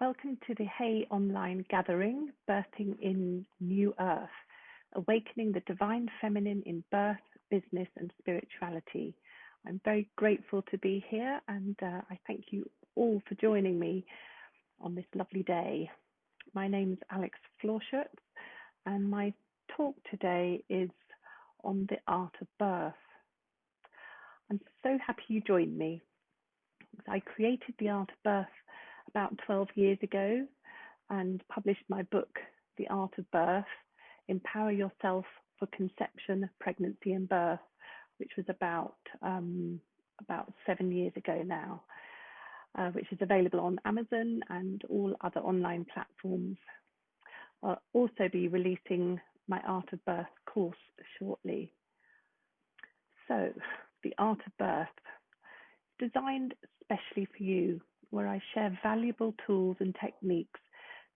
Welcome to the Hay online gathering, Birthing in New Earth, Awakening the Divine Feminine in Birth, Business and Spirituality. I'm very grateful to be here and I thank you all for joining me on this lovely day. My name is Alex Florschutz and my talk today is on the art of birth. I'm so happy you joined me. I created the art of birth about 12 years ago and published my book, The Art of Birth, Empower Yourself for Conception, Pregnancy and Birth, which was about 7 years ago now, which is available on Amazon and all other online platforms. I'll also be releasing my Art of Birth course shortly. So, The Art of Birth, designed especially for you, where I share valuable tools and techniques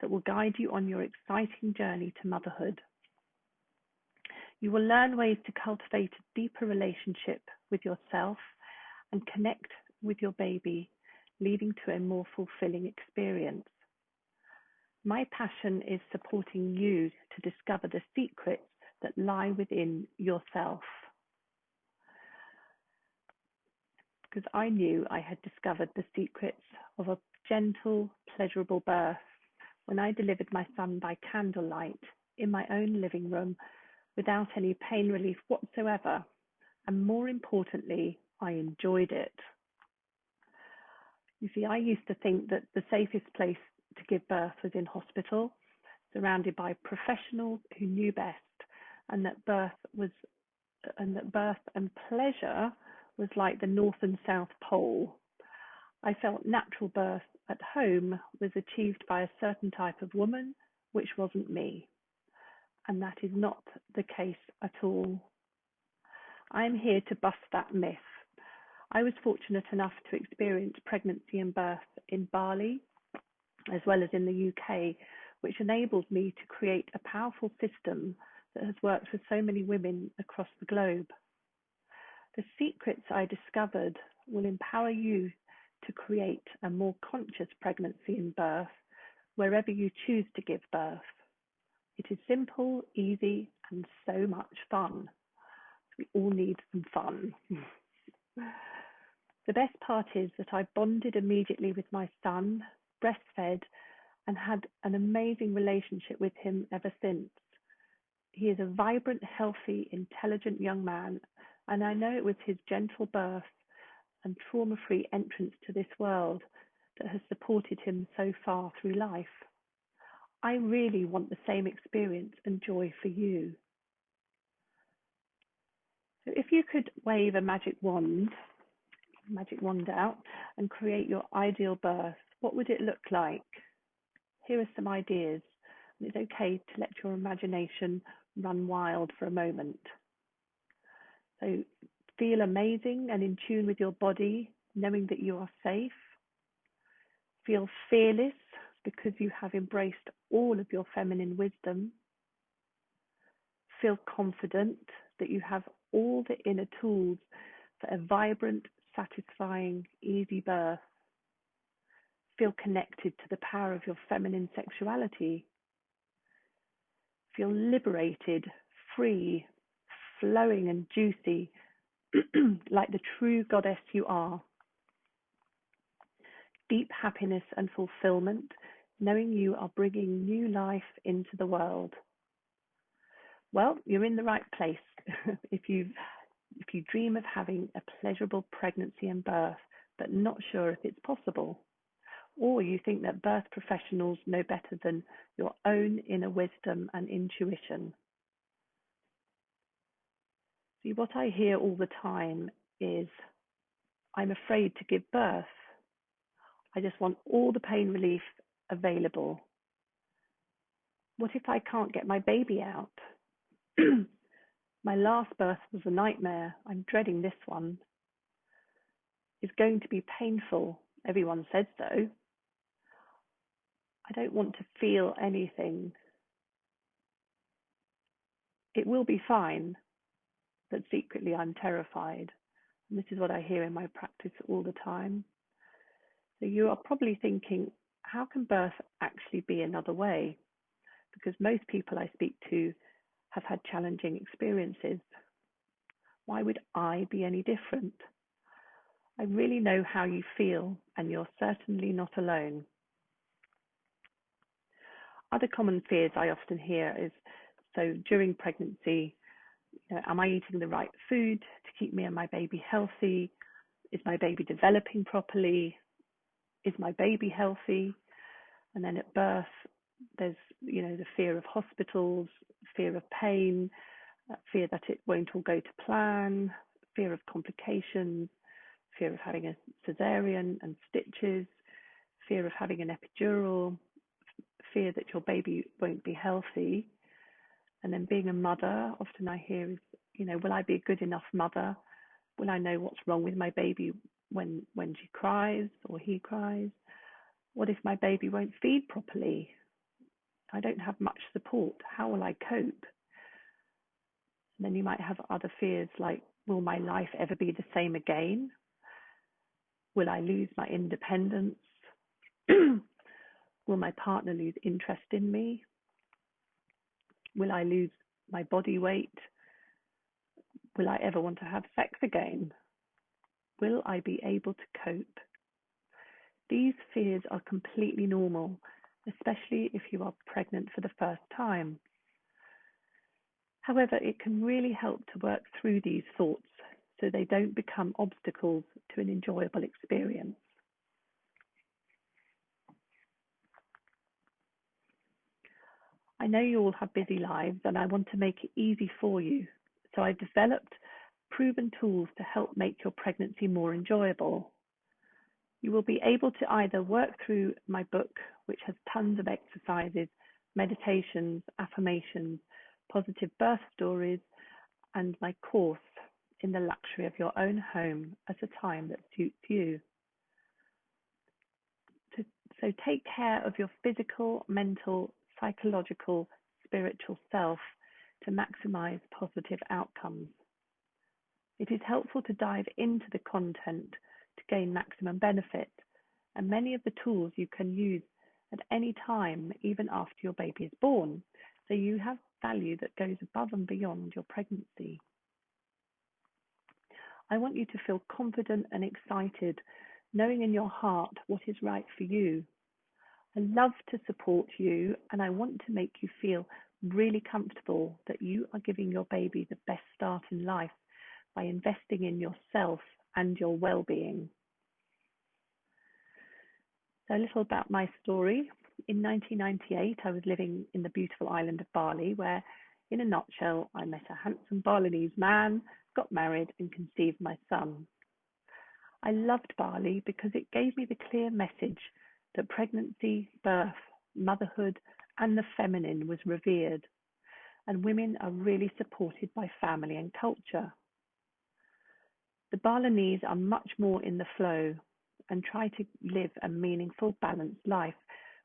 that will guide you on your exciting journey to motherhood. You will learn ways to cultivate a deeper relationship with yourself and connect with your baby, leading to a more fulfilling experience. My passion is supporting you to discover the secrets that lie within yourself. Because I knew I had discovered the secrets of a gentle, pleasurable birth when I delivered my son by candlelight in my own living room without any pain relief whatsoever, and more importantly, I enjoyed it. You see, I used to think that the safest place to give birth was in hospital, surrounded by professionals who knew best, and that birth and pleasure was like the North and South Pole. I felt natural birth at home was achieved by a certain type of woman, which wasn't me. And that is not the case at all. I'm here to bust that myth. I was fortunate enough to experience pregnancy and birth in Bali, as well as in the UK, which enabled me to create a powerful system that has worked for so many women across the globe. The secrets I discovered will empower you to create a more conscious pregnancy and birth wherever you choose to give birth. It is simple, easy, and so much fun. We all need some fun. The best part is that I bonded immediately with my son, breastfed, and had an amazing relationship with him ever since. He is a vibrant, healthy, intelligent young man, and I know it was his gentle birth and trauma-free entrance to this world that has supported him so far through life. I really want the same experience and joy for you. So if you could wave a magic wand out and create your ideal birth, what would it look like? Here are some ideas. It's okay to let your imagination run wild for a moment. So feel amazing and in tune with your body, knowing that you are safe. Feel fearless because you have embraced all of your feminine wisdom. Feel confident that you have all the inner tools for a vibrant, satisfying, easy birth. Feel connected to the power of your feminine sexuality. Feel liberated, free, flowing and juicy, like the true goddess you are. Deep happiness and fulfillment, knowing you are bringing new life into the world. Well, you're in the right place if you dream of having a pleasurable pregnancy and birth, but not sure if it's possible. Or you think that birth professionals know better than your own inner wisdom and intuition. See, what I hear all the time is, I'm afraid to give birth. I just want all the pain relief available. What if I can't get my baby out? My last birth was a nightmare. I'm dreading this one. It's going to be painful. Everyone said so. I don't want to feel anything. It will be fine, but secretly I'm terrified. And this is what I hear in my practice all the time. So you are probably thinking, how can birth actually be another way? Because most people I speak to have had challenging experiences. Why would I be any different? I really know how you feel, and you're certainly not alone. Other common fears I often hear is, so during pregnancy, am I eating the right food to keep me and my baby healthy? Is my baby developing properly? Is my baby healthy? And then at birth, there's, the fear of hospitals, fear of pain, fear that it won't all go to plan, fear of complications, fear of having a cesarean and stitches, fear of having an epidural, fear that your baby won't be healthy. And then being a mother, often I hear is, will I be a good enough mother? Will I know what's wrong with my baby when she cries or he cries? What if my baby won't feed properly? I don't have much support. How will I cope? And then you might have other fears like, will my life ever be the same again? Will I lose my independence? Will my partner lose interest in me? Will I lose my body weight? Will I ever want to have sex again? Will I be able to cope? These fears are completely normal, especially if you are pregnant for the first time. However, it can really help to work through these thoughts so they don't become obstacles to an enjoyable experience. I know you all have busy lives, and I want to make it easy for you. So I've developed proven tools to help make your pregnancy more enjoyable. You will be able to either work through my book, which has tons of exercises, meditations, affirmations, positive birth stories, and my course, In the Luxury of Your Own Home, at a time that suits you. So take care of your physical, mental, psychological, spiritual self to maximize positive outcomes. It is helpful to dive into the content to gain maximum benefit, and many of the tools you can use at any time, even after your baby is born, so you have value that goes above and beyond your pregnancy. I want you to feel confident and excited, knowing in your heart what is right for you. I love to support you, and I want to make you feel really comfortable that you are giving your baby the best start in life by investing in yourself and your well-being. So a little about my story. In 1998, I was living in the beautiful island of Bali, where, in a nutshell, I met a handsome Balinese man, got married, and conceived my son. I loved Bali because it gave me the clear message that pregnancy, birth, motherhood, and the feminine was revered, and women are really supported by family and culture. The Balinese are much more in the flow and try to live a meaningful, balanced life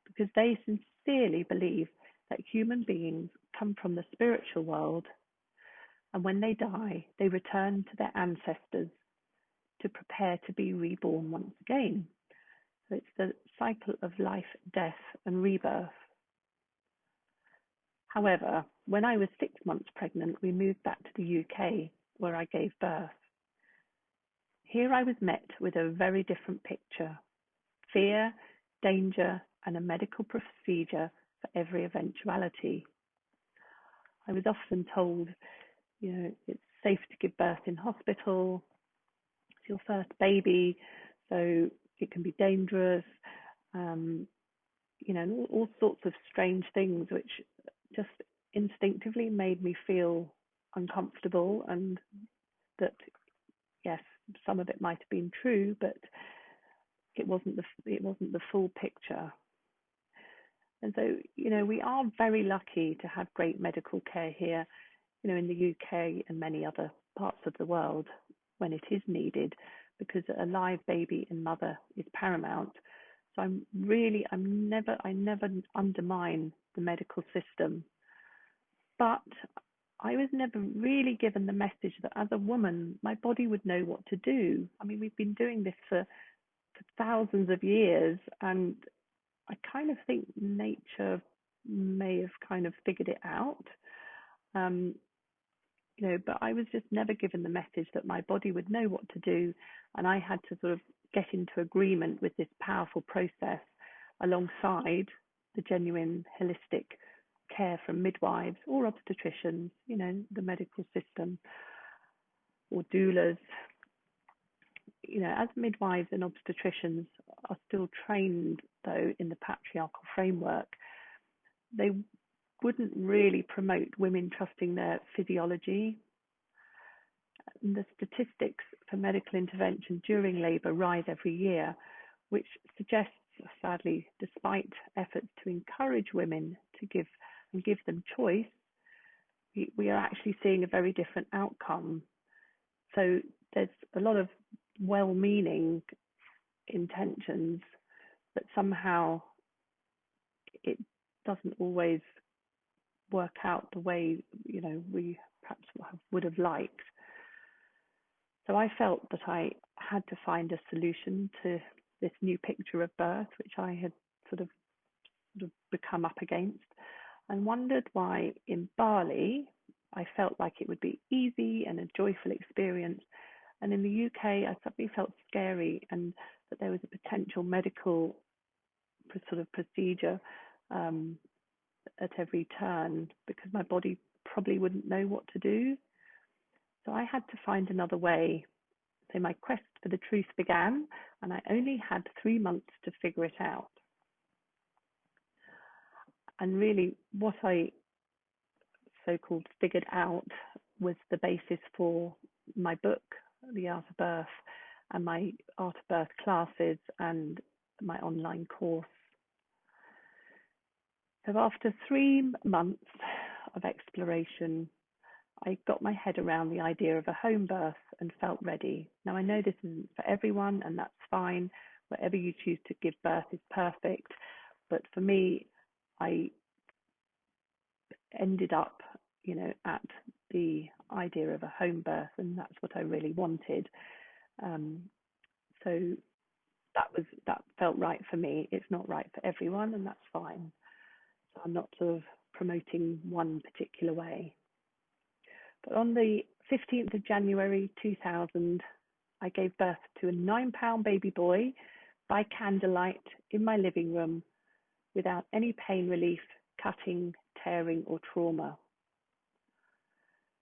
because they sincerely believe that human beings come from the spiritual world, and when they die, they return to their ancestors to prepare to be reborn once again. So it's the cycle of life, death, and rebirth. However, when I was 6 months pregnant, we moved back to the UK, where I gave birth. Here I was met with a very different picture: fear, danger, and a medical procedure for every eventuality. I was often told, it's safe to give birth in hospital, it's your first baby, so it can be dangerous, all sorts of strange things which just instinctively made me feel uncomfortable, and that, yes, some of it might have been true, but it wasn't the full picture. And so, we are very lucky to have great medical care here, in the UK and many other parts of the world when it is needed, because a live baby and mother is paramount. So I never undermine the medical system, but I was never really given the message that as a woman, my body would know what to do. I mean, we've been doing this for thousands of years, and I kind of think nature may have kind of figured it out. Um, but I was just never given the message that my body would know what to do, and I had to sort of get into agreement with this powerful process alongside the genuine holistic care from midwives or obstetricians, the medical system or doulas. As midwives and obstetricians are still trained, though, in the patriarchal framework, they wouldn't really promote women trusting their physiology. And the statistics for medical intervention during labour rise every year, which suggests, sadly, despite efforts to encourage women to give them choice, we are actually seeing a very different outcome. So there's a lot of well-meaning intentions, but somehow it doesn't always work out the way we perhaps would have liked. So I felt that I had to find a solution to this new picture of birth, which I had sort of become up against, and wondered why in Bali I felt like it would be easy and a joyful experience, and in the UK I suddenly felt scary, and that there was a potential medical sort of procedure at every turn because my body probably wouldn't know what to do. So I had to find another way. So my quest for the truth began, and I only had 3 months to figure it out. And really, what I so-called figured out was the basis for my book, The Art of Birth, and my Art of Birth classes and my online course. So after 3 months of exploration, I got my head around the idea of a home birth and felt ready. Now, I know this isn't for everyone, and that's fine. Whatever you choose to give birth is perfect. But for me, I ended up, at the idea of a home birth, and that's what I really wanted. So that felt right for me. It's not right for everyone, and that's fine. So I'm not sort of promoting one particular way. But on the 15th of January 2000, I gave birth to a 9-pound baby boy by candlelight in my living room without any pain relief, cutting, tearing, or trauma.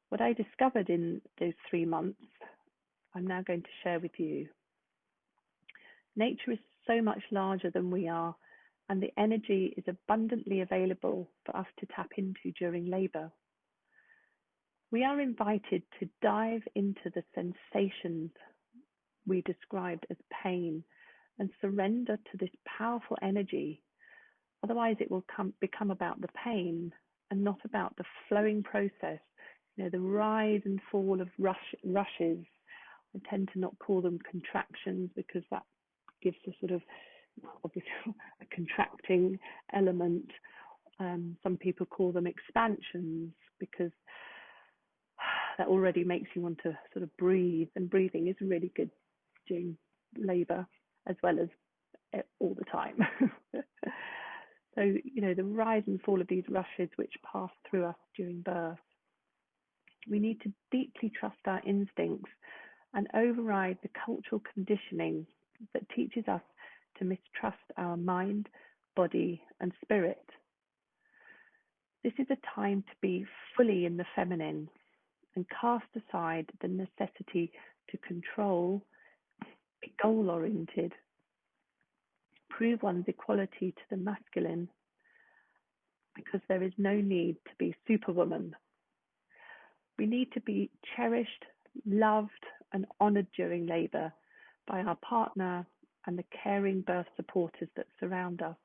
What I discovered in those 3 months, I'm now going to share with you. Nature is so much larger than we are, and the energy is abundantly available for us to tap into during labour. We are invited to dive into the sensations we described as pain and surrender to this powerful energy. Otherwise, it will become about the pain and not about the flowing process, the rise and fall of rushes. I tend to not call them contractions because that gives a sort of obviously a contracting element. Some people call them expansions because that already makes you want to sort of breathe, and breathing is really good during labour as well as all the time. So, the rise and fall of these rushes which pass through us during birth. We need to deeply trust our instincts and override the cultural conditioning that teaches us to mistrust our mind, body, and spirit. This is a time to be fully in the feminine and cast aside the necessity to control, be goal-oriented, prove one's equality to the masculine, because there is no need to be superwoman. We need to be cherished, loved, and honoured during labour by our partner and the caring birth supporters that surround us.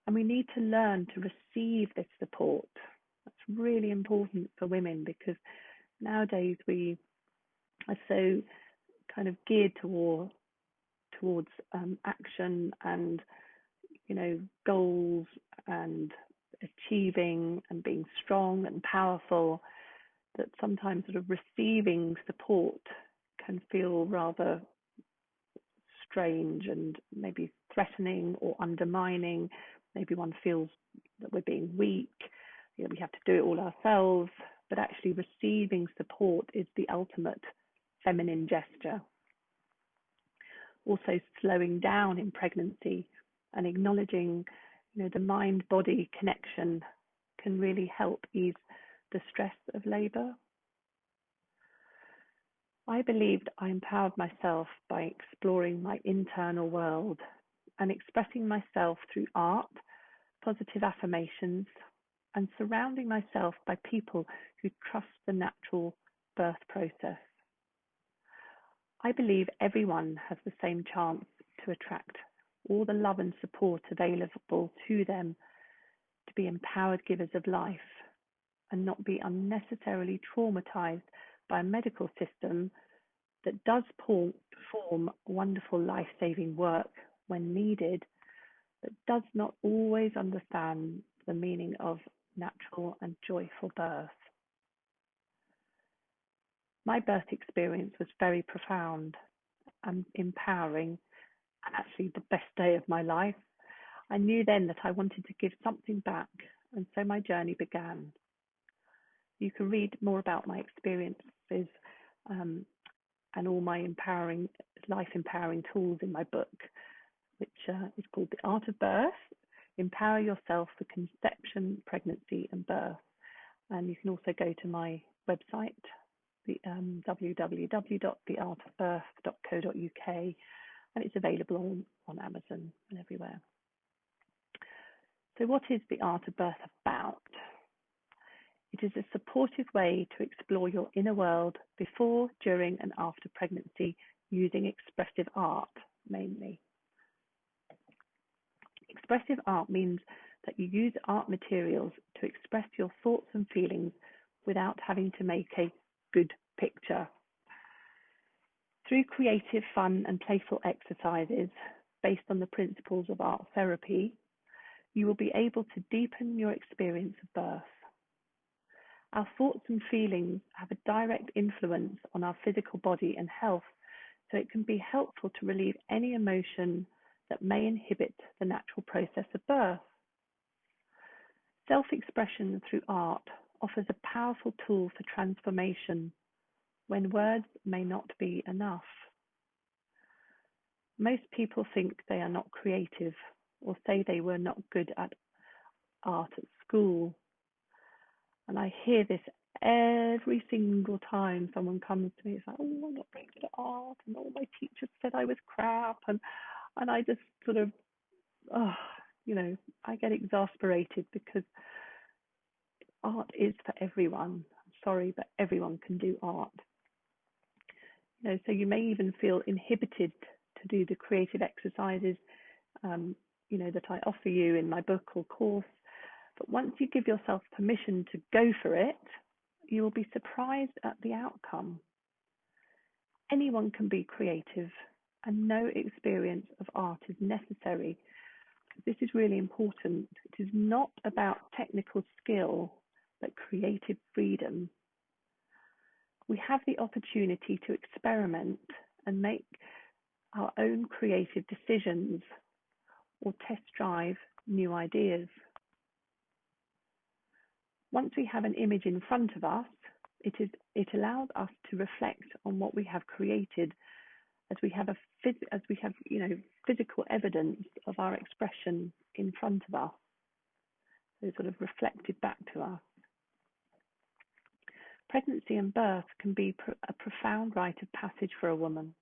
And we need to learn to receive this support. That's really important for women because nowadays we are so kind of geared towards action and goals and achieving and being strong and powerful, that sometimes sort of receiving support can feel rather strange and maybe threatening or undermining. Maybe one feels that we're being weak, we have to do it all ourselves, but actually receiving support is the ultimate feminine gesture. Also slowing down in pregnancy and acknowledging, the mind-body connection can really help ease the stress of labor. I believed I empowered myself by exploring my internal world and expressing myself through art, positive affirmations, and surrounding myself by people who trust the natural birth process. I believe everyone has the same chance to attract all the love and support available to them to be empowered givers of life and not be unnecessarily traumatized by a medical system that does perform wonderful life-saving work when needed, but does not always understand the meaning of natural and joyful birth. My birth experience was very profound and empowering, and actually the best day of my life. I knew then that I wanted to give something back, and so my journey began. You can read more about my experiences and all my life-empowering tools in my book, which is called The Art of Birth, Empower Yourself for Conception, Pregnancy and Birth. And you can also go to my website, www.theartofbirth.co.uk, and it's available on Amazon and everywhere. So what is The Art of Birth about? It is a supportive way to explore your inner world before, during and after pregnancy using expressive art mainly. Expressive art means that you use art materials to express your thoughts and feelings without having to make a good picture. Through creative, fun and playful exercises based on the principles of art therapy, you will be able to deepen your experience of birth. Our thoughts and feelings have a direct influence on our physical body and health, so it can be helpful to relieve any emotion that may inhibit the natural process of birth. Self-expression through art offers a powerful tool for transformation when words may not be enough. Most people think they are not creative or say they were not good at art at school. And I hear this every single time someone comes to me. It's like, oh, I'm not very good at art, and all my teachers said I was crap, and I just sort of, I get exasperated because art is for everyone. I'm sorry, but everyone can do art. So you may even feel inhibited to do the creative exercises, that I offer you in my book or course. But once you give yourself permission to go for it, you will be surprised at the outcome. Anyone can be creative, and no experience of art is necessary. This is really important. It is not about technical skill, but creative freedom. We have the opportunity to experiment and make our own creative decisions or test drive new ideas. Once we have an image in front of us, it allows us to reflect on what we have created, as we have physical evidence of our expression in front of us, so sort of reflected back to us. Pregnancy and birth can be a profound rite of passage for a woman.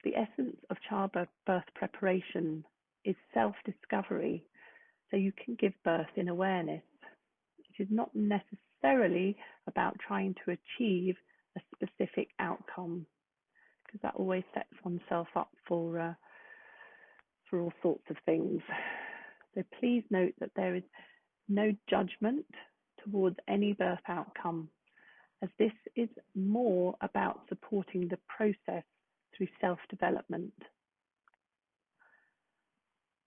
The essence of childbirth preparation is self-discovery, so you can give birth in awareness. It is not necessarily about trying to achieve a specific outcome, because that always sets oneself up for all sorts of things. So please note that there is no judgment towards any birth outcome, as this is more about supporting the process through self-development.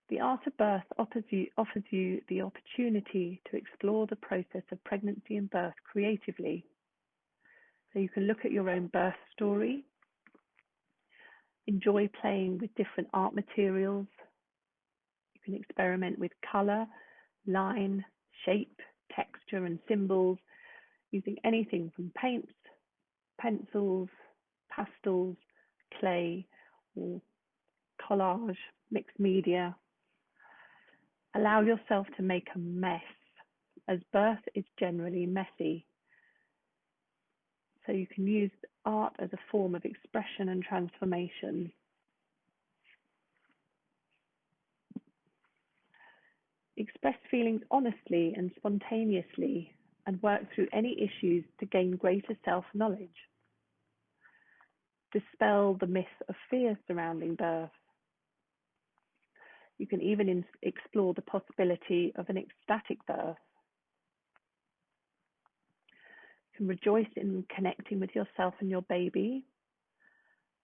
The Art of Birth offers you the opportunity to explore the process of pregnancy and birth creatively. So you can look at your own birth story, enjoy playing with different art materials can experiment with colour, line, shape, texture and symbols, using anything from paints, pencils, pastels, clay, or collage, mixed media. Allow yourself to make a mess, as birth is generally messy. So you can use art as a form of expression and transformation. Express feelings honestly and spontaneously, and work through any issues to gain greater self-knowledge. Dispel the myth of fear surrounding birth. You can even explore the possibility of an ecstatic birth. You can rejoice in connecting with yourself and your baby,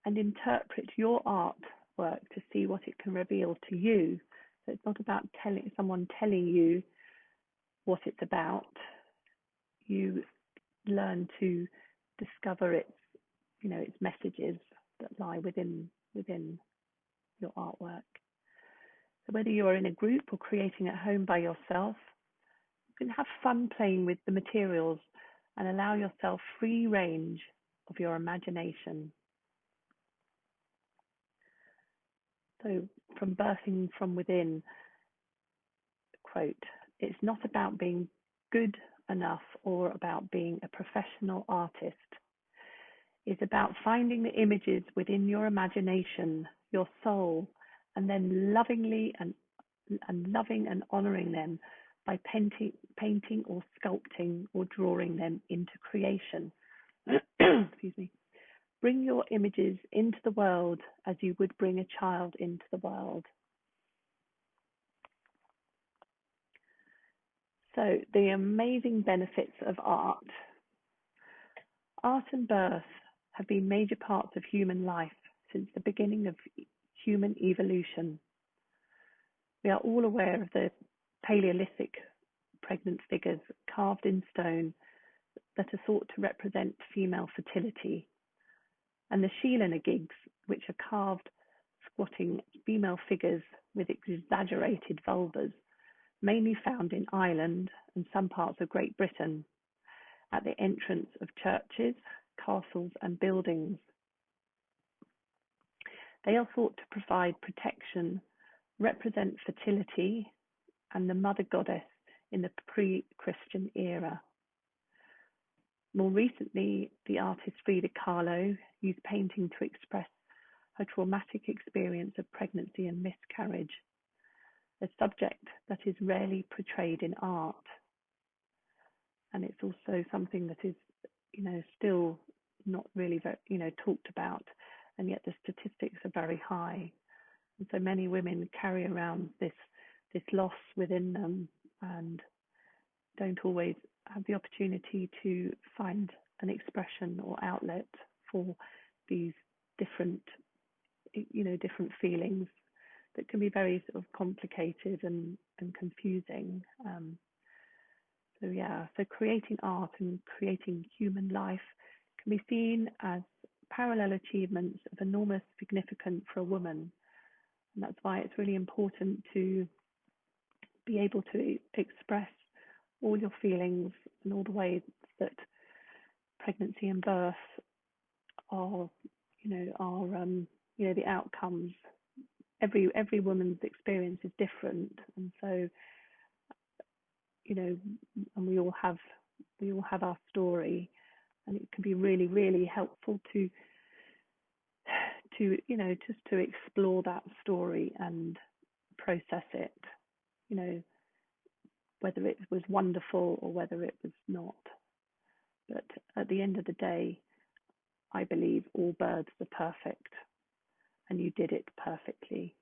and interpret your artwork to see what it can reveal to you. So it's not about someone telling you what it's about. You learn to discover its messages that lie within your artwork. So whether you are in a group or creating at home by yourself, you can have fun playing with the materials and allow yourself free range of your imagination. So from birthing from within, quote, "It's not about being good enough or about being a professional artist. It's about finding the images within your imagination, your soul, and then loving and honoring them by painting or sculpting or drawing them into creation." Excuse me. Bring your images into the world as you would bring a child into the world. So the amazing benefits of art. Art and birth have been major parts of human life since the beginning of human evolution. We are all aware of the Paleolithic pregnant figures carved in stone that are thought to represent female fertility, and the Sheela gigs, which are carved squatting female figures with exaggerated vulvas, mainly found in Ireland and some parts of Great Britain, at the entrance of churches, castles and buildings. They are thought to provide protection, represent fertility, and the mother goddess in the pre-Christian era. More recently, the artist Frida Kahlo used painting to express her traumatic experience of pregnancy and miscarriage, a subject that is rarely portrayed in art. And it's also something that is, still not really very, talked about, and yet the statistics are very high. And so many women carry around this loss within them and don't always have the opportunity to find an expression or outlet for these different feelings that can be very sort of complicated and confusing. So creating art and creating human life can be seen as parallel achievements of enormous significance for a woman. And that's why it's really important to be able to express all your feelings and all the ways that pregnancy and birth are the outcomes. Every woman's experience is different, and so and we all have our story, and it can be really, really helpful to just to explore that story and process it, whether it was wonderful or whether it was not. But at the end of the day, I believe all births are perfect, and you did it perfectly.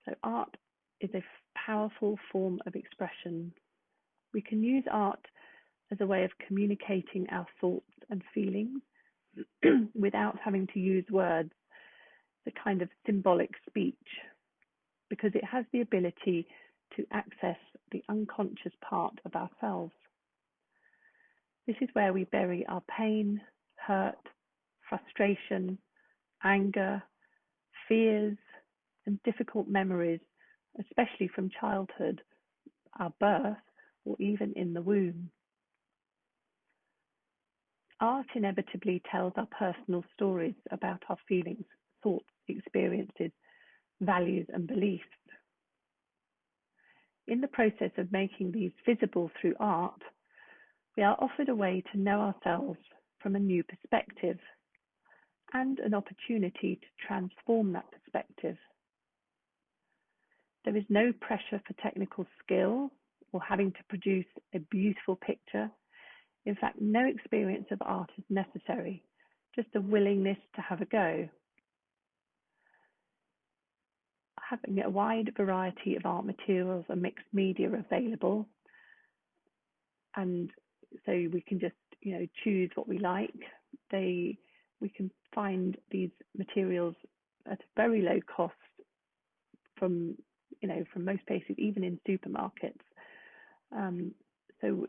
So art is a powerful form of expression. We can use art as a way of communicating our thoughts and feelings without having to use words, the kind of symbolic speech, because it has the ability to access the unconscious part of ourselves. This is where we bury our pain, hurt, frustration, anger, fears, and difficult memories, especially from childhood, our birth, or even in the womb. Art inevitably tells our personal stories about our feelings, thoughts, experiences, values, and beliefs. In the process of making these visible through art, we are offered a way to know ourselves from a new perspective and an opportunity to transform that perspective. There is no pressure for technical skill or having to produce a beautiful picture. In fact, no experience of art is necessary, just a willingness to have a go. Having a wide variety of art materials and mixed media available, and so we can just choose what we like. We can find these materials at a very low cost from most places, even in supermarkets. So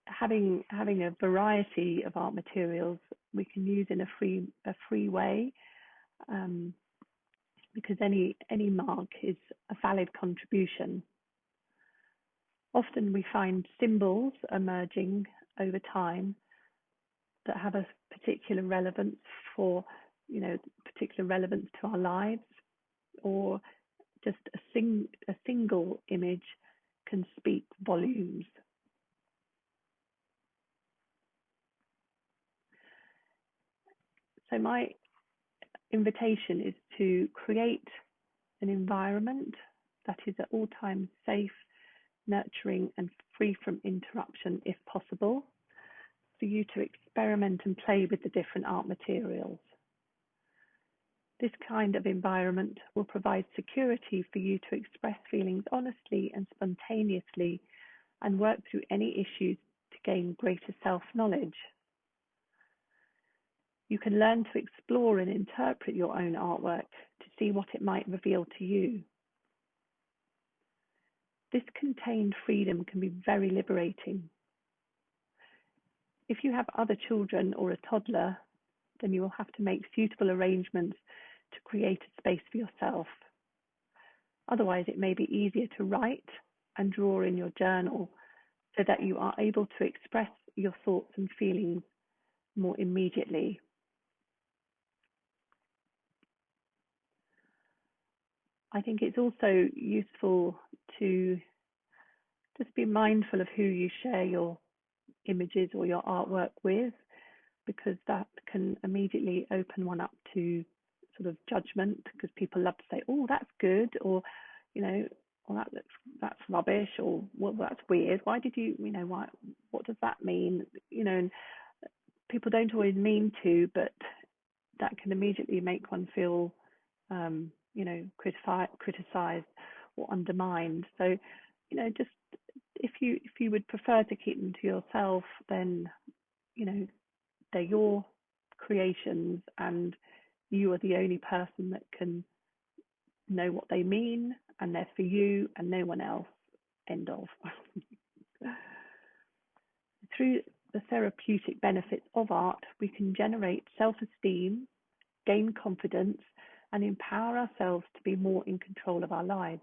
having a variety of art materials we can use in a free way, because any mark is a valid contribution. Often we find symbols emerging over time that have a particular relevance to our lives, or just a single image can speak volumes. So my invitation is to create an environment that is at all times safe, nurturing, and free from interruption if possible, for you to experiment and play with the different art materials. This kind of environment will provide security for you to express feelings honestly and spontaneously and work through any issues to gain greater self-knowledge. You can learn to explore and interpret your own artwork to see what it might reveal to you. This contained freedom can be very liberating. If you have other children or a toddler, then you will have to make suitable arrangements to create a space for yourself. Otherwise, it may be easier to write and draw in your journal so that you are able to express your thoughts and feelings more immediately. I think it's also useful to just be mindful of who you share your images or your artwork with, because that can immediately open one up to sort of judgment, because people love to say, oh, that's good, or well, that's rubbish, or well, that's weird, why did you why, what does that mean, and people don't always mean to, but that can immediately make one feel criticized or undermined. So just if you would prefer to keep them to yourself, then they're your creations and you are the only person that can know what they mean, and they're for you and no one else. End of. Through the therapeutic benefits of art, we can generate self-esteem, gain confidence, and empower ourselves to be more in control of our lives.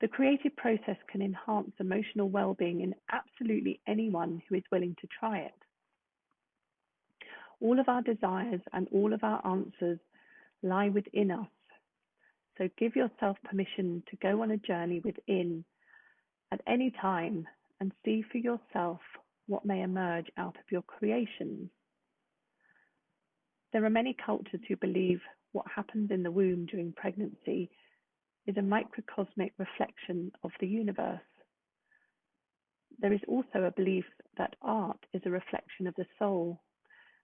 The creative process can enhance emotional well-being in absolutely anyone who is willing to try it. All of our desires and all of our answers lie within us. So give yourself permission to go on a journey within at any time and see for yourself what may emerge out of your creations. There are many cultures who believe what happens in the womb during pregnancy is a microcosmic reflection of the universe. There is also a belief that art is a reflection of the soul,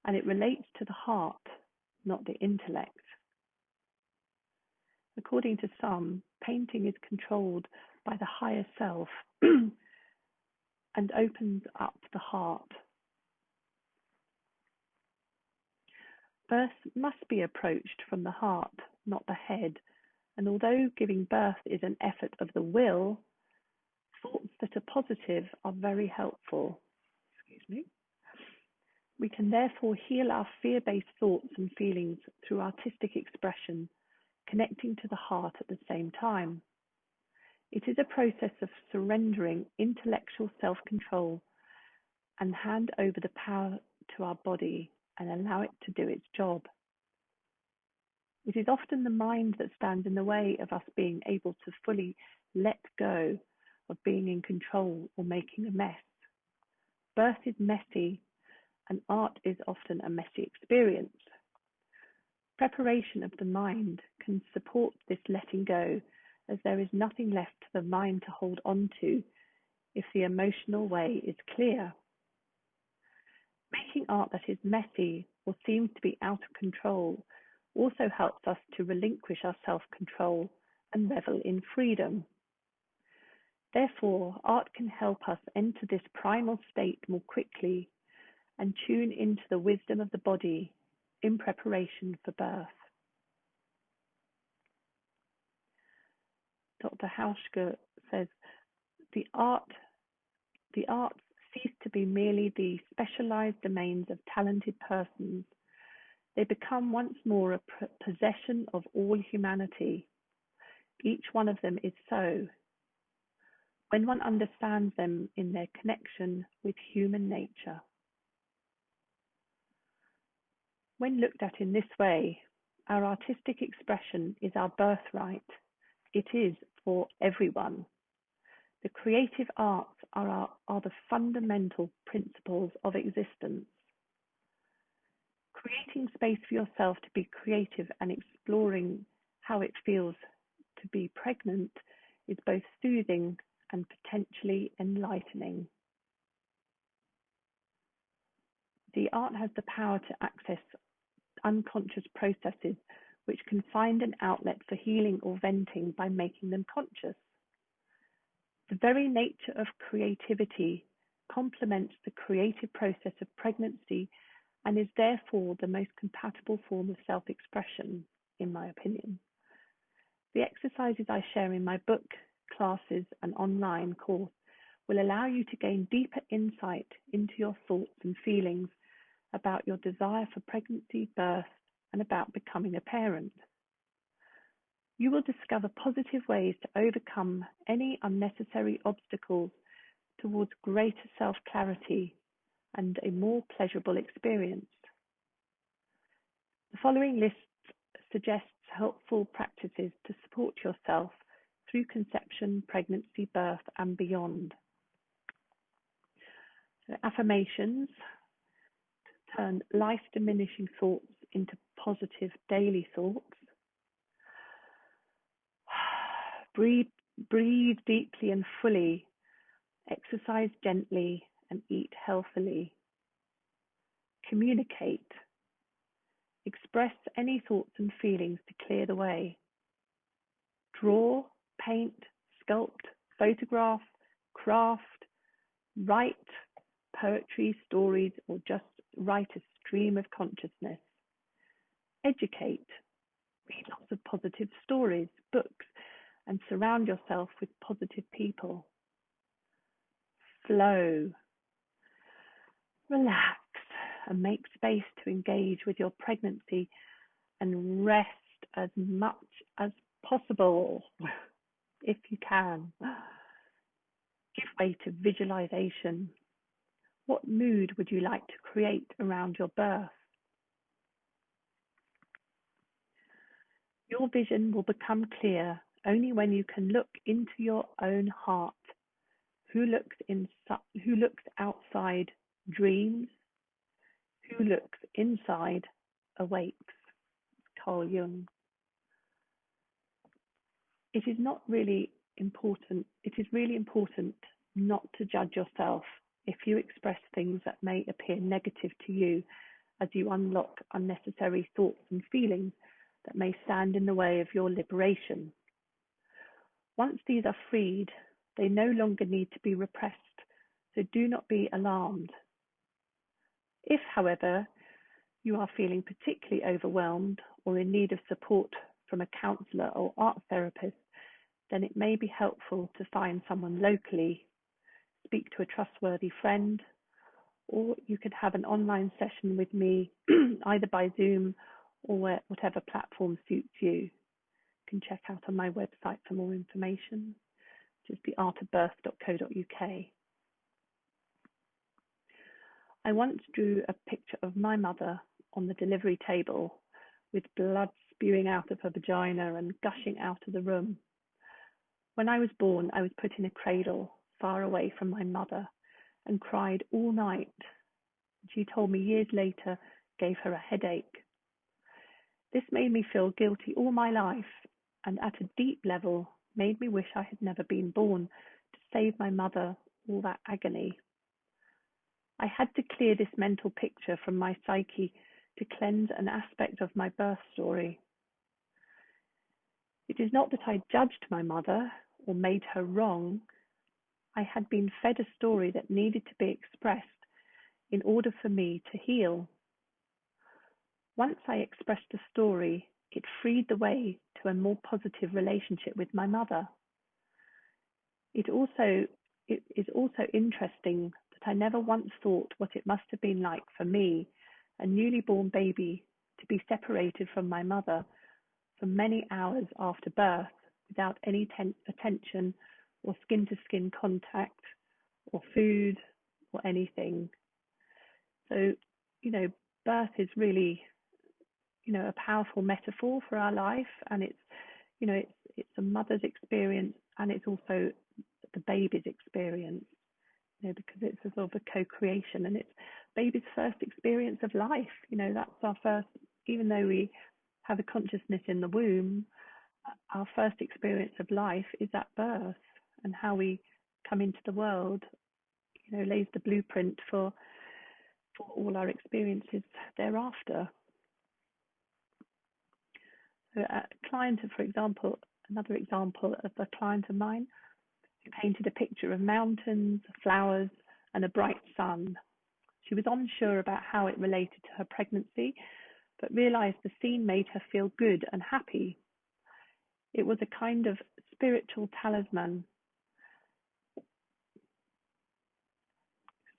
and it relates to the heart, not the intellect. According to some, painting is controlled by the higher self and opens up the heart. Birth must be approached from the heart, not the head, and although giving birth is an effort of the will, thoughts that are positive are very helpful. We can therefore heal our fear-based thoughts and feelings through artistic expression connecting to the heart at the same time. It is a process of surrendering intellectual self-control and hand over the power to our body and allow it to do its job. It is often the mind that stands in the way of us being able to fully let go of being in control or making a mess. Birth is messy, and art is often a messy experience. Preparation of the mind can support this letting go, as there is nothing left for the mind to hold on to if the emotional way is clear. Making art that is messy or seems to be out of control also helps us to relinquish our self-control and revel in freedom. Therefore, art can help us enter this primal state more quickly and tune into the wisdom of the body in preparation for birth. Dr. Hauschke says, the arts cease to be merely the specialized domains of talented persons. They become once more a possession of all humanity. Each one of them is so, when one understands them in their connection with human nature. When looked at in this way, our artistic expression is our birthright. It is for everyone. The creative arts are the fundamental principles of existence. Creating space for yourself to be creative and exploring how it feels to be pregnant is both soothing and potentially enlightening. The art has the power to access unconscious processes which can find an outlet for healing or venting by making them conscious. The very nature of creativity complements the creative process of pregnancy and is therefore the most compatible form of self-expression, in my opinion. The exercises I share in my book, classes, and online course will allow you to gain deeper insight into your thoughts and feelings about your desire for pregnancy, birth, and about becoming a parent. You will discover positive ways to overcome any unnecessary obstacles towards greater self-clarity and a more pleasurable experience. The following list suggests helpful practices to support yourself through conception, pregnancy, birth, and beyond. So affirmations to turn life-diminishing thoughts into positive daily thoughts. Breathe deeply and fully, exercise gently, and eat healthily. Communicate. Express any thoughts and feelings to clear the way. Draw, paint, sculpt, photograph, craft, write poetry, stories, or just write a stream of consciousness. Educate. Read lots of positive stories, books, and surround yourself with positive people. Flow. Relax and make space to engage with your pregnancy and rest as much as possible if you can. Give way to visualization. What mood would you like to create around your birth? Your vision will become clear only when you can look into your own heart. Who looks outside dreams? Who looks inside awakes. Carl Jung. It is really important not to judge yourself if you express things that may appear negative to you, as you unlock unnecessary thoughts and feelings that may stand in the way of your liberation. Once these are freed, they no longer need to be repressed, so do not be alarmed. If, however, you are feeling particularly overwhelmed or in need of support from a counsellor or art therapist, then it may be helpful to find someone locally, speak to a trustworthy friend, or you could have an online session with me, either by Zoom or whatever platform suits you. can check out on my website for more information, which is theartofbirth.co.uk. I once drew a picture of my mother on the delivery table with blood spewing out of her vagina and gushing out of the room. When I was born, I was put in a cradle far away from my mother and cried all night. She told me years later gave her a headache. This made me feel guilty all my life, and at a deep level made me wish I had never been born to save my mother all that agony. I had to clear this mental picture from my psyche to cleanse an aspect of my birth story. It is not that I judged my mother or made her wrong. I had been fed a story that needed to be expressed in order for me to heal. Once I expressed the story, it freed the way to a more positive relationship with my mother. It is also interesting that I never once thought what it must have been like for me, a newly born baby, to be separated from my mother for many hours after birth without any attention or skin-to-skin contact or food or anything. So, birth is really, a powerful metaphor for our life, and it's a mother's experience and it's also the baby's experience, because it's a sort of a co-creation and it's baby's first experience of life. That's our first, even though we have a consciousness in the womb, our first experience of life is at birth, and how we come into the world, lays the blueprint for all our experiences thereafter. So a client, for example, another example of a client of mine who painted a picture of mountains, flowers, and a bright sun. She was unsure about how it related to her pregnancy, but realized the scene made her feel good and happy. It was a kind of spiritual talisman.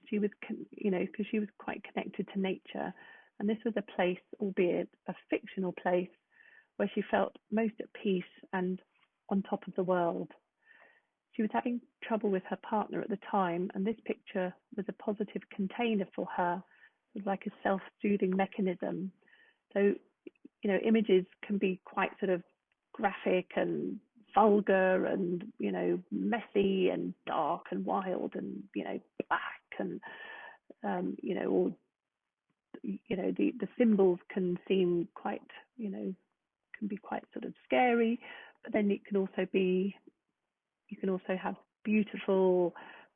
She was, because she was quite connected to nature, and this was a place, albeit a fictional place, where she felt most at peace and on top of the world. She was having trouble with her partner at the time, and this picture was a positive container for her, sort of like a self-soothing mechanism. So, images can be quite sort of graphic and vulgar and, messy and dark and wild and, black and, or, the symbols can seem quite, can be quite sort of scary, but then it can also be, you can also have beautiful,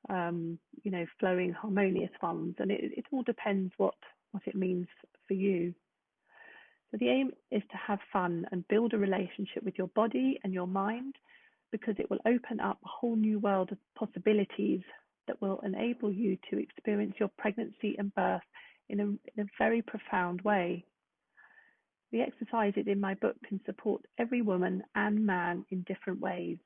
flowing harmonious ones, and it all depends what it means for you. So the aim is to have fun and build a relationship with your body and your mind, because it will open up a whole new world of possibilities that will enable you to experience your pregnancy and birth in a very profound way. The exercises in my book can support every woman and man in different ways.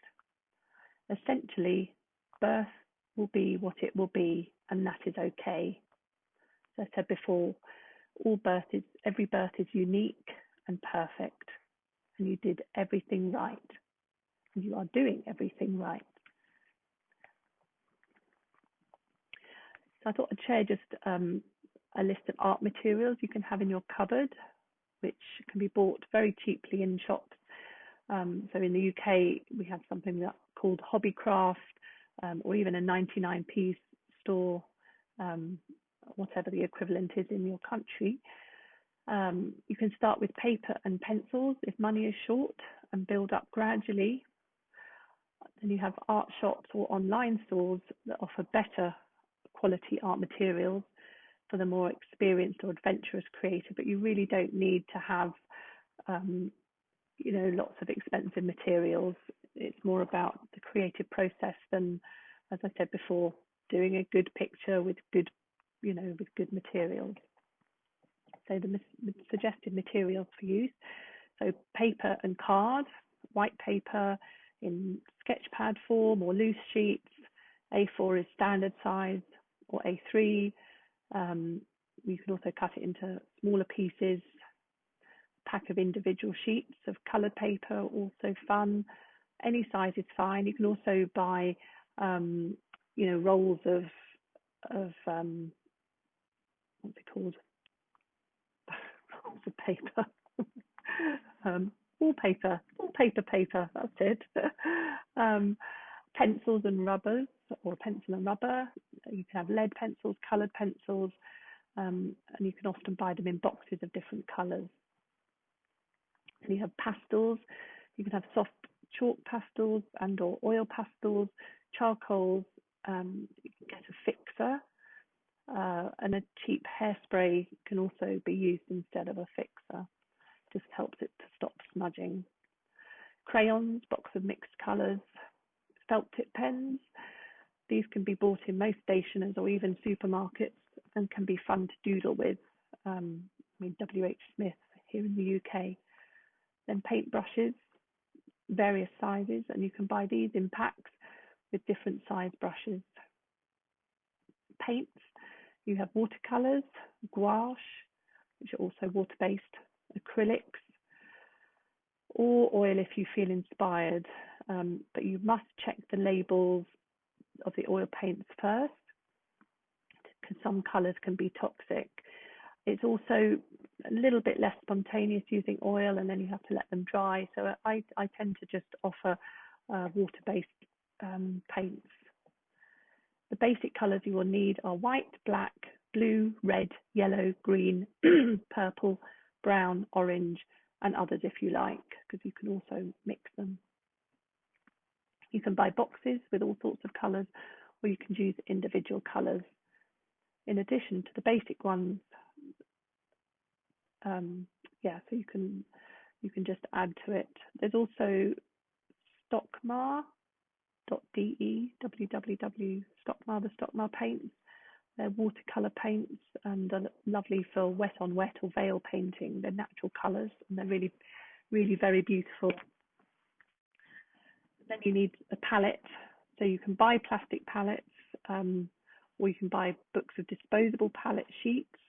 Essentially, birth will be what it will be, and that is okay. As I said before, every birth is unique and perfect, and you did everything right, and you are doing everything right. So I thought I'd share just a list of art materials you can have in your cupboard, which can be bought very cheaply in shops. So in the UK, we have something that's called Hobbycraft, or even a 99p store, whatever the equivalent is in your country. You can start with paper and pencils if money is short, and build up gradually. Then you have art shops or online stores that offer better quality art materials for the more experienced or adventurous creator, but you really don't need to have lots of expensive materials. It's more about the creative process than, as I said before, doing a good picture with good materials. So the suggested materials for use: so paper and card, white paper in sketchpad form or loose sheets. A4 is standard size, or A3. You can also cut it into smaller pieces. pack of individual sheets of coloured paper, also fun. Any size is fine. You can also buy, rolls of what's it called? Rolls of paper. Wallpaper paper. That's it. Pencils and rubbers, or pencil and rubber. You can have lead pencils, coloured pencils, and you can often buy them in boxes of different colours. And you have pastels. You can have soft chalk pastels and or oil pastels, charcoals. You can get a fixer, and a cheap hairspray can also be used instead of a fixer. Just helps it to stop smudging. Crayons, box of mixed colours, felt tip pens. These can be bought in most stationers or even supermarkets and can be fun to doodle with. W.H. Smith here in the UK. Then paintbrushes, various sizes, and you can buy these in packs with different size brushes. Paints, you have watercolours, gouache, which are also water-based, acrylics, or oil if you feel inspired, but you must check the labels of the oil paints first, because some colours can be toxic. It's also a little bit less spontaneous using oil, and then you have to let them dry. So I tend to just offer water-based paints. The basic colours you will need are white, black, blue, red, yellow, green, purple, brown, orange, and others if you like, because you can also mix them. You can buy boxes with all sorts of colours, or you can use individual colours. In addition to the basic ones, so you can just add to it. There's also stockmar.de, www.stockmar, the Stockmar paints. They're watercolour paints and are lovely for wet on wet or veil painting. They're natural colours and they're really, really very beautiful. Then you need a palette. So you can buy plastic palettes, or you can buy books of disposable palette sheets,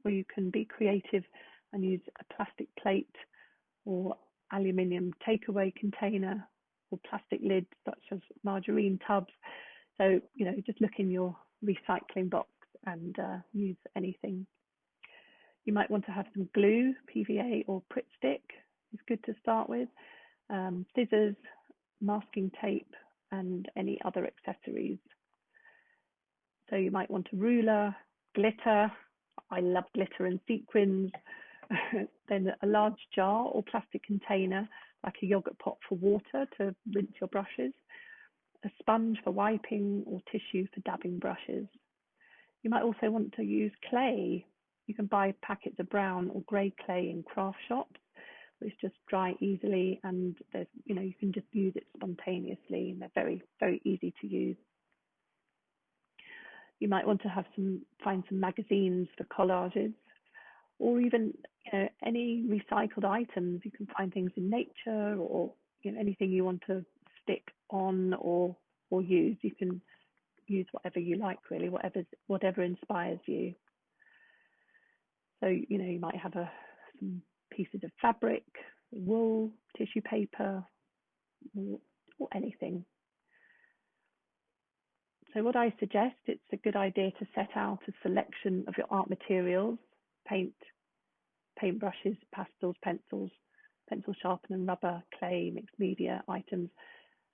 or you can be creative and use a plastic plate or aluminium takeaway container or plastic lids such as margarine tubs. So, just look in your recycling box and use anything. You might want to have some glue, PVA or Pritt stick is good to start with, scissors, masking tape, and any other accessories. So you might want a ruler, glitter. I love glitter and sequins. Then a large jar or plastic container, like a yogurt pot for water to rinse your brushes, a sponge for wiping, or tissue for dabbing brushes. You might also want to use clay. You can buy packets of brown or grey clay in craft shops, which just dry easily, and there's, you can just use it spontaneously, and they're very, very easy to use. You might want to find some magazines for collages, or even any recycled items. You can find things in nature, or anything you want to stick on or use. You can use whatever you like, really, whatever inspires you. So you might have some pieces of fabric, wool, tissue paper, or anything. So what I suggest, it's a good idea to set out a selection of your art materials: paintbrushes, pastels, pencils, pencil sharpener, rubber, clay, mixed media items,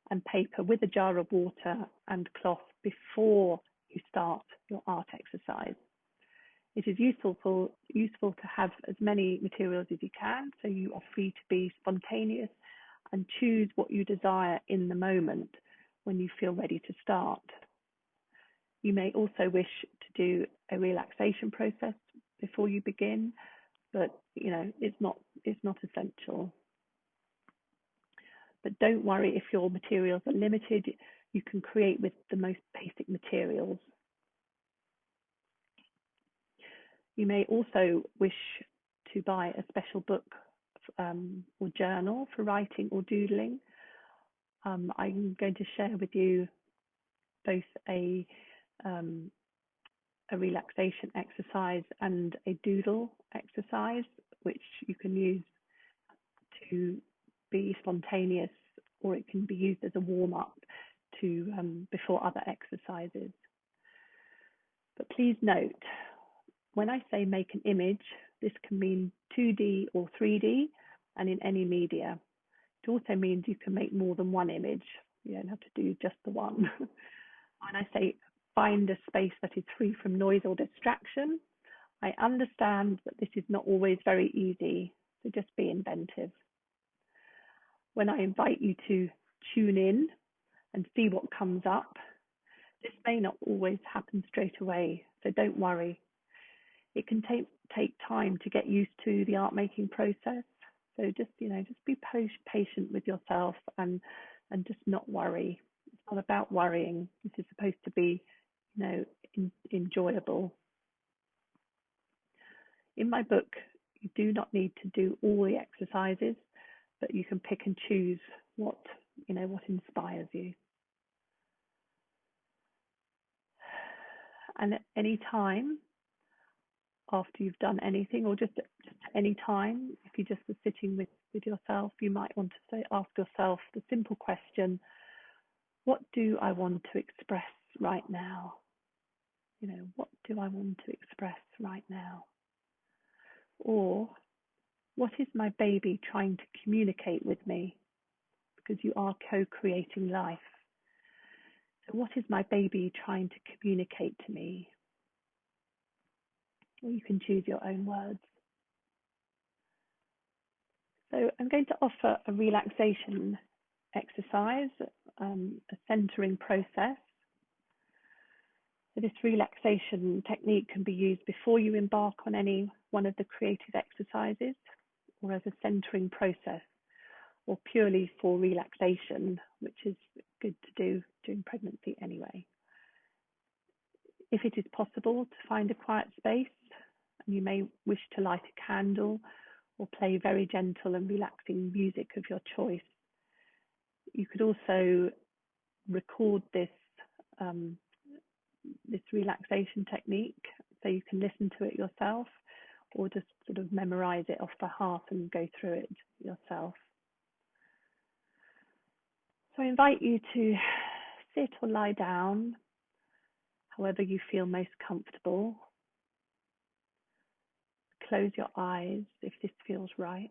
and paper, with a jar of water and cloth before you start your art exercise. It is useful to have as many materials as you can, so you are free to be spontaneous and choose what you desire in the moment when you feel ready to start. You may also wish to do a relaxation process before you begin, but it's not essential. But don't worry if your materials are limited. You can create with the most basic materials. You may also wish to buy a special book or journal for writing or doodling. I'm going to share with you both a relaxation exercise and a doodle exercise, which you can use spontaneous, or it can be used as a warm-up to before other exercises. But please note, when I say make an image, this can mean 2D or 3D and in any media. It also means you can make more than one image. You don't have to do just the one. When I say find a space that is free from noise or distraction, I understand that this is not always very easy, so just be inventive. When I invite you to tune in and see what comes up, this may not always happen straight away, so don't worry. It can take time to get used to the art making process. So just be patient with yourself and just not worry. It's not about worrying. This is supposed to be, enjoyable. In my book, you do not need to do all the exercises, but you can pick and choose what inspires you. And at any time, after you've done anything, or just at any time, if you just are sitting with yourself, you might want to ask yourself the simple question, what do I want to express right now? What do I want to express right now? Or what is my baby trying to communicate with me? Because you are co-creating life. So what is my baby trying to communicate to me? Or you can choose your own words. So I'm going to offer a relaxation exercise, a centering process. So this relaxation technique can be used before you embark on any one of the creative exercises, or as a centering process, or purely for relaxation, which is good to do during pregnancy anyway. If it is possible to find a quiet space, and you may wish to light a candle or play very gentle and relaxing music of your choice. You could also record this relaxation technique so you can listen to it yourself, or just sort of memorize it off by heart and go through it yourself. So I invite you to sit or lie down, however you feel most comfortable. Close your eyes if this feels right.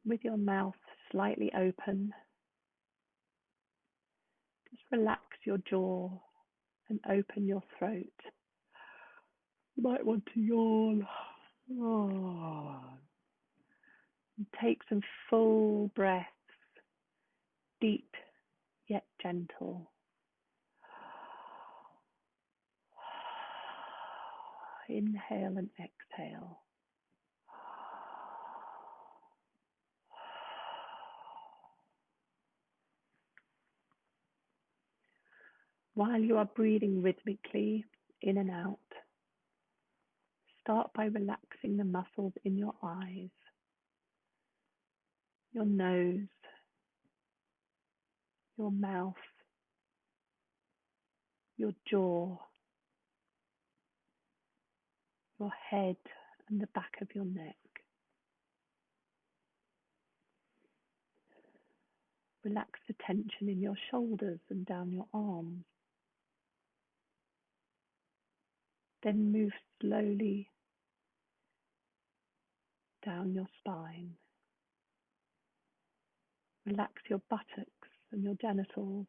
With your mouth slightly open, just relax your jaw and open your throat. You might want to yawn. And take some full breaths, deep yet gentle. Inhale and exhale. While you are breathing rhythmically in and out, start by relaxing the muscles in your eyes, your nose, your mouth, your jaw, your head and the back of your neck. Relax the tension in your shoulders and down your arms. Then move slowly down your spine. Relax your buttocks and your genitals.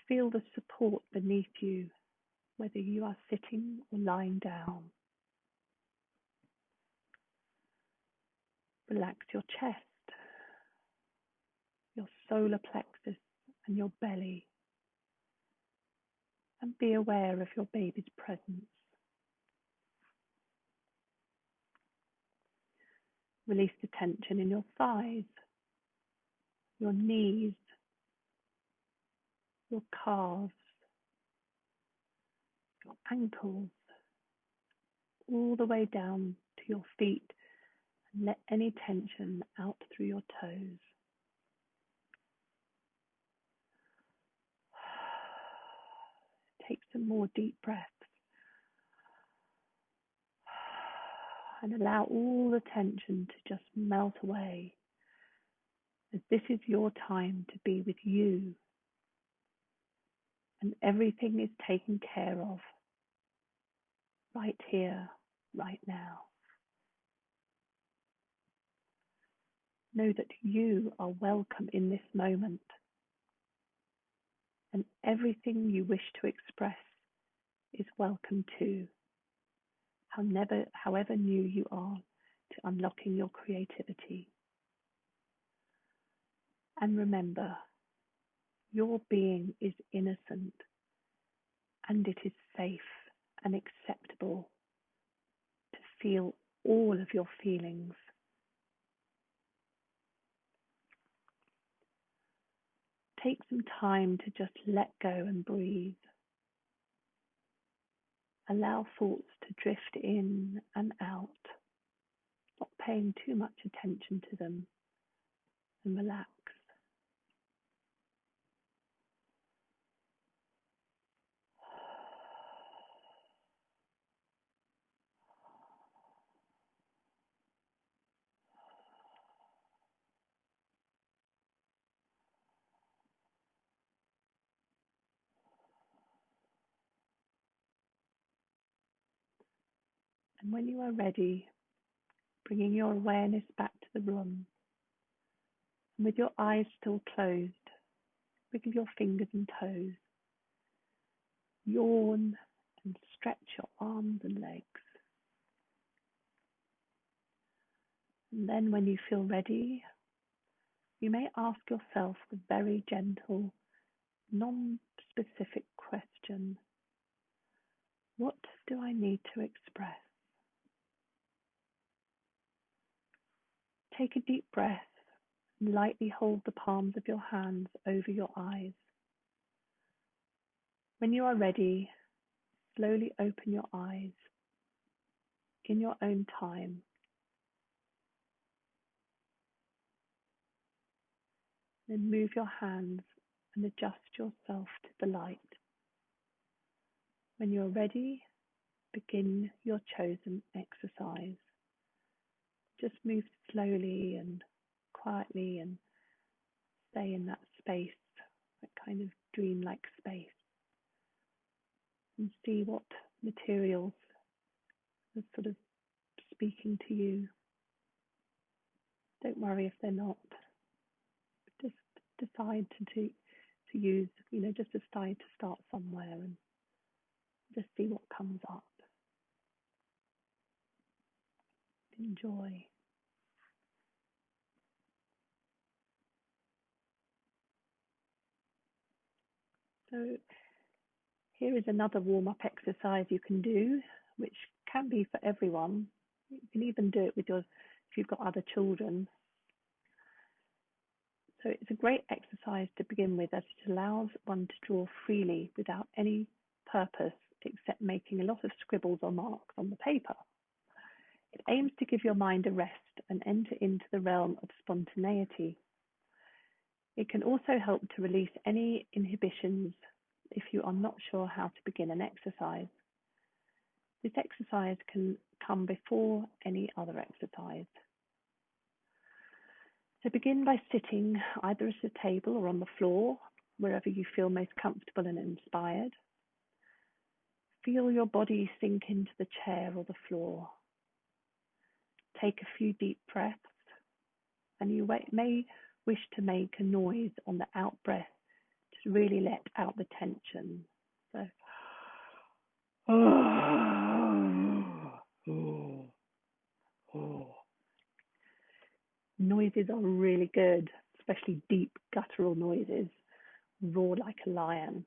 Feel the support beneath you, whether you are sitting or lying down. Relax your chest, your solar plexus and your belly, and be aware of your baby's presence. Release the tension in your thighs, your knees, your calves, your ankles, all the way down to your feet, and let any tension out through your toes. Take some more deep breaths and allow all the tension to just melt away, as this is your time to be with you, and everything is taken care of right here, right now. Know that you are welcome in this moment, and everything you wish to express is welcome too, however new you are to unlocking your creativity. And remember, your being is innocent, and it is safe and acceptable to feel all of your feelings. Take some time to just let go and breathe. Allow thoughts to drift in and out, not paying too much attention to them, and relax. And when you are ready, bringing your awareness back to the room, and with your eyes still closed, wiggle your fingers and toes, yawn and stretch your arms and legs. And then when you feel ready, you may ask yourself the very gentle, non-specific question, what do I need to express? Take a deep breath and lightly hold the palms of your hands over your eyes. When you are ready, slowly open your eyes in your own time. Then move your hands and adjust yourself to the light. When you're ready, begin your chosen exercise. Just move slowly and quietly and stay in that space, that kind of dreamlike space, and see what materials are sort of speaking to you. Don't worry if they're not. Just decide to use, just decide to start somewhere and just see what comes up. Enjoy. So here is another warm-up exercise you can do, which can be for everyone. You can even do it if you've got other children. So it's a great exercise to begin with, as it allows one to draw freely without any purpose except making a lot of scribbles or marks on the paper. It aims to give your mind a rest and enter into the realm of spontaneity. It can also help to release any inhibitions if you are not sure how to begin an exercise. This exercise can come before any other exercise. So begin by sitting either at a table or on the floor, wherever you feel most comfortable and inspired. Feel your body sink into the chair or the floor. Take a few deep breaths, and you may wish to make a noise on the out breath to really let out the tension. So, noises are really good, especially deep guttural noises. Roar like a lion.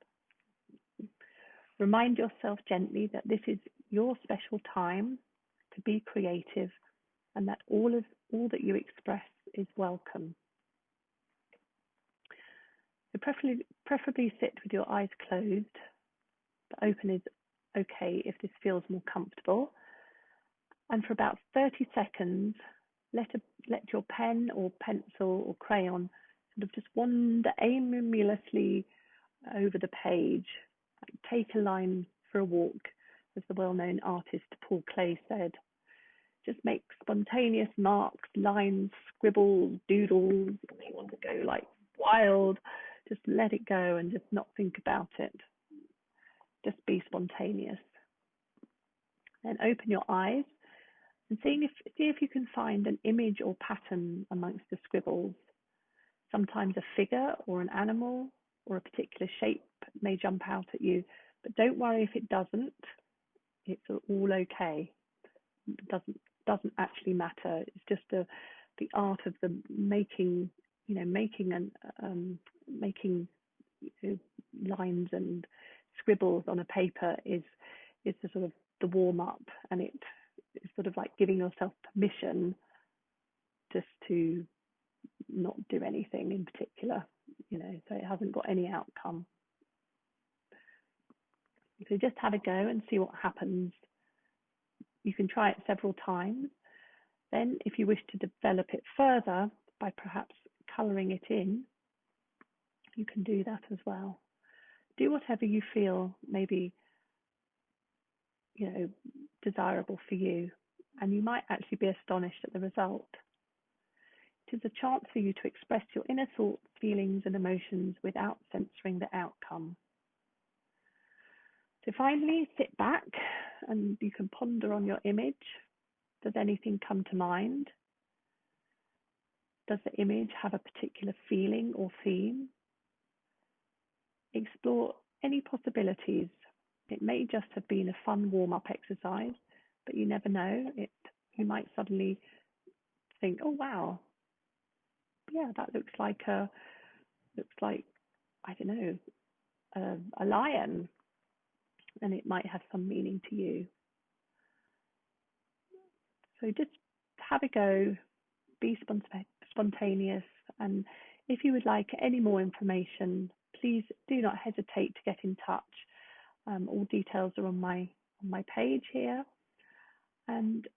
Remind yourself gently that this is your special time to be creative, and that all that you express is welcome. So preferably sit with your eyes closed, but open is okay if this feels more comfortable. And for about 30 seconds, let your pen or pencil or crayon sort of just wander aimlessly over the page. Take a line for a walk, as the well-known artist Paul Klee said. Just make spontaneous marks, lines, scribbles, doodles. If you want to go like wild, just let it go and just not think about it. Just be spontaneous. Then open your eyes and see if you can find an image or pattern amongst the scribbles. Sometimes a figure or an animal or a particular shape may jump out at you, but don't worry if it doesn't. It's all okay. It doesn't actually matter. It's just the art of the making, making lines and scribbles on a paper is the sort of the warm up, and it's sort of like giving yourself permission just to not do anything in particular, so it hasn't got any outcome. So just have a go and see what happens. You can try it several times. Then, if you wish to develop it further by perhaps colouring it in, you can do that as well. Do whatever you feel maybe, desirable for you, and you might actually be astonished at the result. It is a chance for you to express your inner thoughts, feelings, and emotions without censoring the outcome. So finally, sit back and you can ponder on your image. Does anything come to mind? Does the image have a particular feeling or theme? Explore any possibilities. It may just have been a fun warm-up exercise, but you never know. You might suddenly think, oh wow, yeah, that looks like I don't know, a lion, and it might have some meaning to you. So just have a go, be spontaneous, and if you would like any more information, please do not hesitate to get in touch. All details are on my page here, and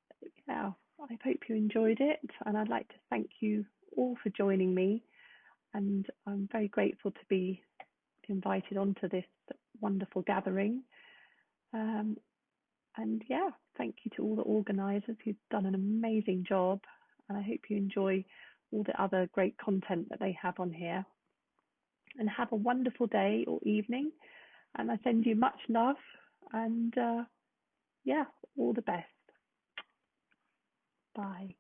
yeah, I hope you enjoyed it, and I'd like to thank you all for joining me, and I'm very grateful to be invited onto this wonderful gathering. And yeah, thank you to all the organisers who've done an amazing job, and I hope you enjoy all the other great content that they have on here. And have a wonderful day or evening, and I send you much love, and yeah, all the best. Bye.